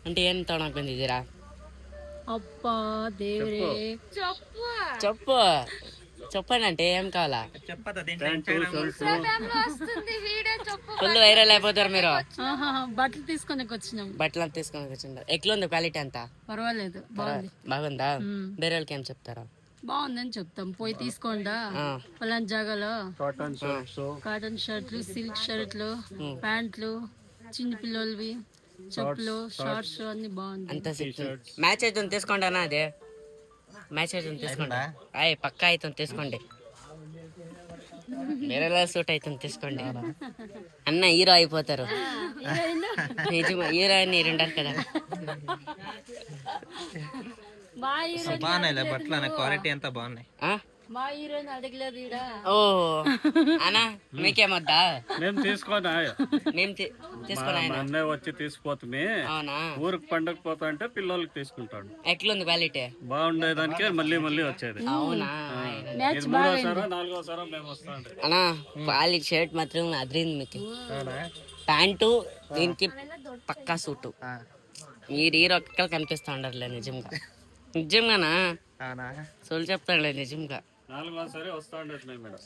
అంటే ఏం తోడకపోయింది ఇదిరా? అబ్బా దేవుడే, చెప్పు చెప్పండి అంటే ఏం కావాలా? ఫుల్ వైరల్ అయిపోతారు మీరు. బట్టలు తీసుకొని వచ్చినాం. బట్టలు అంతా తీసుకొని వచ్చిండ్రు. ఎట్లుంది క్వాలిటీ అంతా? పర్వాలేదు, బాగుంది. బాగుందా? వేరే వాళ్ళకి ఏం చెప్తారా? బాగుందని చెప్తాం, పోయి తీసుకోండా. పలానా జాగాలో కాటన్ షర్ట్లు, సిల్క్ షర్ట్లు, ప్యాంట్లు, చిన్న పిల్లలవి, చెప్పులు, షార్ట్స్ అన్ని బాగుంది. అంతా మ్యాచ్ అయితే తీసుకోండి అన్న. అదే మ్యాచ్ అయితే తీసుకోండి. అయ్యి పక్కా అయితే తీసుకోండి. వేరేలా సూట్ అయితే తీసుకోండి అన్న. హీరో అయిపోతారు. హీరోయిన్ ఉంటారు కదా. బాగున్నాయి బట్టలు, క్వాలిటీ అంతా బాగున్నాయి. మా హీరోయిన్ అడగలేదు. ఓ అన్నా మీకేమొద్దా? మేము తీసుకోనా? మేము అన్నయ్య వచ్చి తీసుకుపోతుంది. అవునా? ఊరికి పండగ పోతా అంటే పిల్లలకి తీసుకుంటాడు. ఎట్లుంది క్వాలిటీ? బాగుండేదానికే మళ్ళీ మళ్ళీ వచ్చేది. అవునా? మూడోసారో నాలుగోసారో మేము వస్తాం అన్నా. క్వాలిటీ షర్ట్ మాత్రం అదిరింది మీకు. ప్యాంటు దీనికి పక్కా సూటు. మీరు హీరో ఒక్కరు కనిపిస్తా ఉండరులే. నిజంగా నిజంగానా? సోల్ చెప్తాడులే నిజంగా. నాలుగోసారి వస్తా ఉండేది మేడం.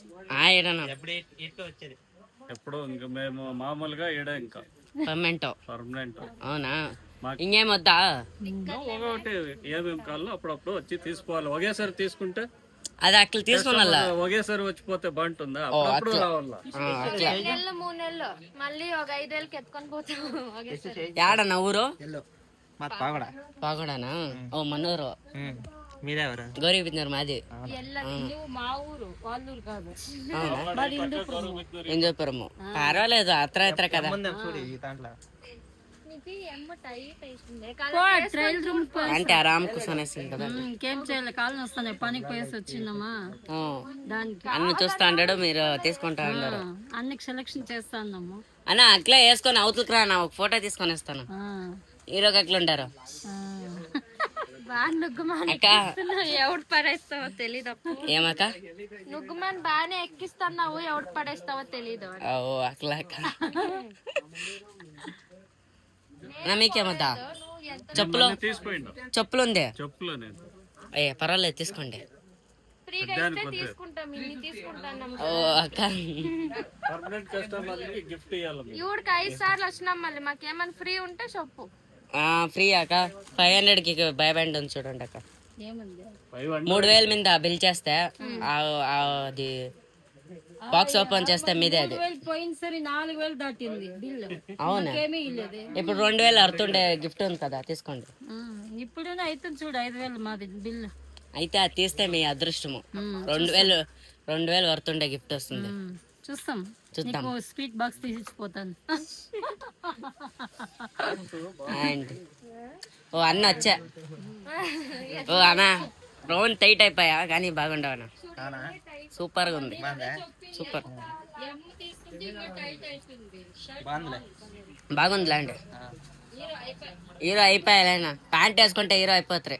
ఎప్పుడు ఇంకా మేము మామూలుగా ఈడ ఇంకా పర్మనెంట్. అవునా? ఇంకేమొద్దా? ఒకటి ఏమేమి కావాలో అప్పుడప్పుడు వచ్చి తీసుకోవాలి. ఒకేసారి తీసుకుంటే అది అట్లా తీసుకున్నా ఒకేసారి వచ్చిపోతే బాగుంటుందా? అప్పుడు రావాలా? 2 నెలలు 3 నెలలు మళ్ళీ ఒక 5 ఏళ్ళకి ఎత్తుకొని పోతాం. యాడన్నా ఊరు? పాగడా. ఓ మనూరు. మీరెవరు? గౌరీ బిందర్ మాది. మా ఊరు, వాళ్ళూరు కాదు. ఏం చెప్పారమ్మ? పర్వాలేదు, అత్ర ఇత్ర కదా. అంటే ఆరామ్ కూర్చొనేసింది కదా. ఇంకేం చేయాలి, కాళ్ళు వస్తాయి. పనికి పోయేసి వచ్చిందమ్మా. దానికి అన్ని చూస్తా ఉంటాడు, మీరు తీసుకుంటా ఉంటారు. అన్ని సెలెక్షన్ చేస్తానమ్మా. అన్న అట్లా వేసుకొని అవతలకి రా, నా ఒక ఫోటో తీసుకొని వస్తాను. హీరోకి ఎట్లా ఉంటారు? అక్క ఎవడు పడేస్తావో తెలీదు. ఏమక్క? నుగ్గుమని బాగానే ఎక్కిస్తున్నావు, ఎవడు పడేస్తావో తెలీదు. ఓ అట్లా అక్క. మీకేమద్దా? చెప్పులు చెప్పులు ఉంది. అయ్యే పర్వాలేదు, తీసుకోండి. ఓ అక్క, ఇవిడికి 5 సార్లు వచ్చినాం, మళ్ళీ మాకేమైనా ఫ్రీ ఉంటే చెప్పు. ఫ్రీ అక్క. 500కి భయపడి ఉంది చూడండి అక్క. 3000 మీద బిల్ చేస్తే అది బాక్స్ ఓపెన్ చేస్తే మీదే. అది పోయినసారి 4000 దాటింది బిల్లు. అవునా? ఇప్పుడు 2000 అర్థుండే గిఫ్ట్ ఉంది కదా, తీసుకోండి. ఇప్పుడు అయితే చూడు 5000 మాది బిల్లు. అయితే అది తీస్తే మీ అదృష్టము. 2000 వర్తుండే గిఫ్ట్ వస్తుంది. చూద్దాం. Sweet box తీసిపోతాను. ఓ అన్న వచ్చా. ఓ అన్న రౌండ్ టైట్ అయిపోయా కానీ బాగుండవు అన్న. సూపర్ గా ఉంది. సూపర్ బాగుందిలే అండి. హీరో అయిపోయాలైనా. ప్యాంట్ వేసుకుంటే హీరో అయిపోతారు.